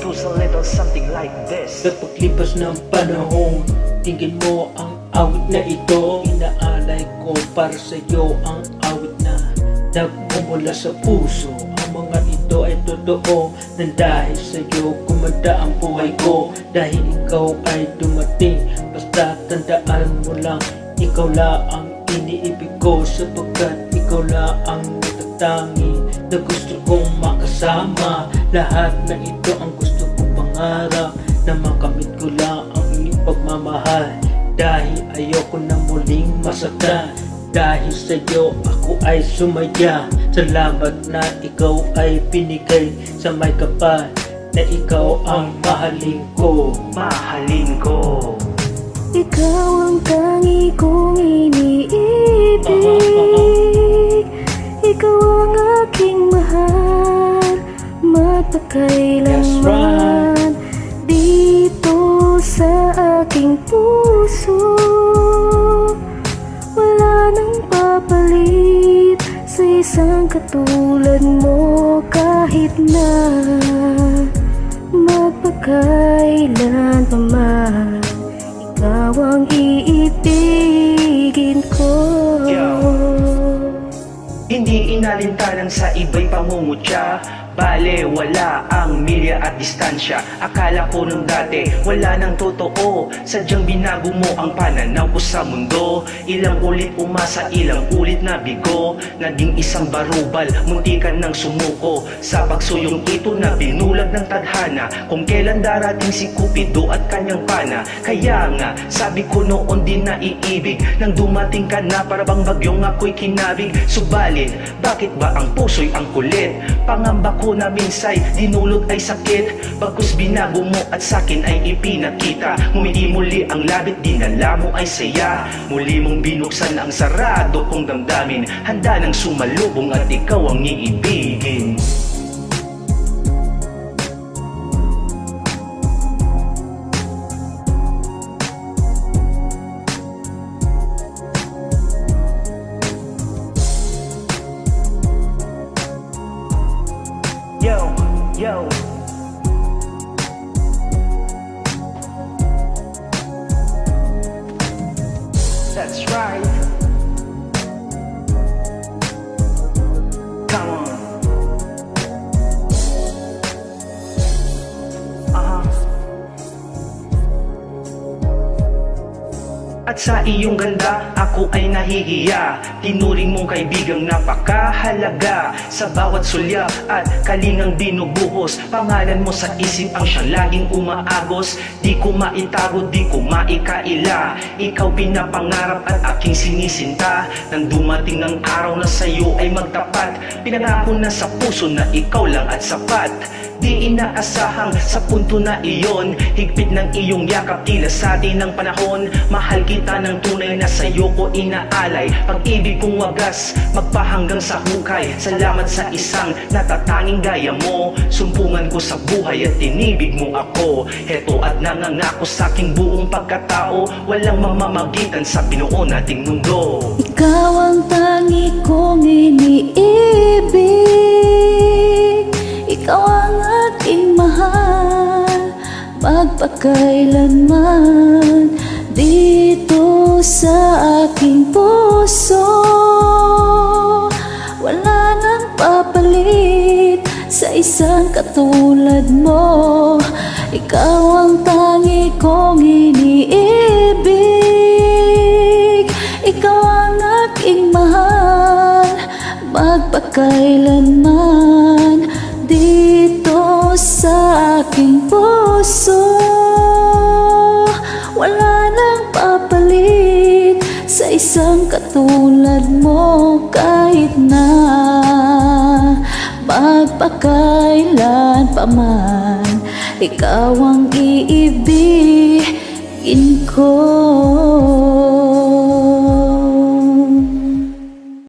goes a little something like this. Sa paglipas ng panahon, tingin mo ang awit na ito. Inaalay ko para sa'yo ang awit na nagmumula sa puso. Ang mga ito ay totoo nang dahil sa'yo kumanda ang buhay ko. Dahil ikaw ay dumating, basta tandaan mo lang, ikaw lang ang iniibig ko. Sapagkat ikaw lang ang natatangi na gusto kong makasama. Lahat na ito ang gusto kong pangarap, na makamit ko lang ang iyong pagmamahal. Dahil ayoko na muling masaktan, dahil sa'yo ako ay sumaya. Salamat na ikaw ay binigay sa may kapal, na ikaw ang mahalin ko. Mahalin ko. Ikaw ang tangi kong iniibig. Ikaw ang aking mahal, magpakailanman. Dito sa aking puso, wala nang papalit sa isang katulad mo. Kahit na magpakailan pa man, ikaw ang iibigin ko. Hindi inalintanan sa iba'y pangungutya, bale wala ang milya at distansya. Akala ko nung dati wala nang totoo, sadyang binago mo ang pananaw ko sa mundo. Ilang ulit umasa, ilang ulit na bigo, naging isang barubal, muntikan ng sumuko sa pagsuyong ito na binulag ng tadhana. Kung kailan darating si Cupido at kanyang pana. Kaya nga sabi ko noon din na iibig, nang dumating ka na para bang bagyong ako'y kinabig. Subalit bakit ba ang puso'y ang kulit? Pangamba ko na minsay dinulot ay sakit, bagkus binago mo at sakin ay ipinakita. Ngumiti muli ang labit, dinala mo ay saya. Muli mong binuksan ang sarado kong damdamin, handa nang sumalubong at ikaw ang iibigin. Yo, yo. That's right. Come on. At sa iyong ganda, ako ay nahihiya. Tinuring mong kaibigang napakahalaga. Sa bawat sulyap at kalingang binubuhos, pangalan mo sa isip ang siyang laging umaagos. Di ko maitago, di ko maikaila, ikaw pinapangarap at aking sinisinta. Nang dumating ang araw na sa'yo ay magtapat, pinangako na sa puso na ikaw lang at sapat. Di inaasahang sa punto na iyon, higpit ng iyong yakap tila sa atin ng panahon. Mahal kita ng tunay na sa'yo ko inaalay, pag-ibig kong wagas magpahanggang sa hukay. Salamat sa isang natatanging gaya mo, sumpungan ko sa buhay at tinibig mo ako. Heto at nangangako sa aking buong pagkatao, walang mamamagitan sa binuo nating mundo. Ikaw ang tangi kong iniibig, ikaw ang aking mahal, magpakailanman. Dito sa aking puso, wala nang papalit sa isang katulad mo. Ikaw ang tangi kong iniibig, ikaw ang aking mahal, magpakailanman. Dito sa aking puso, wala nang papalit sa isang katulad mo. Kahit na magpakailan pa man, ikaw ang iibigin ko.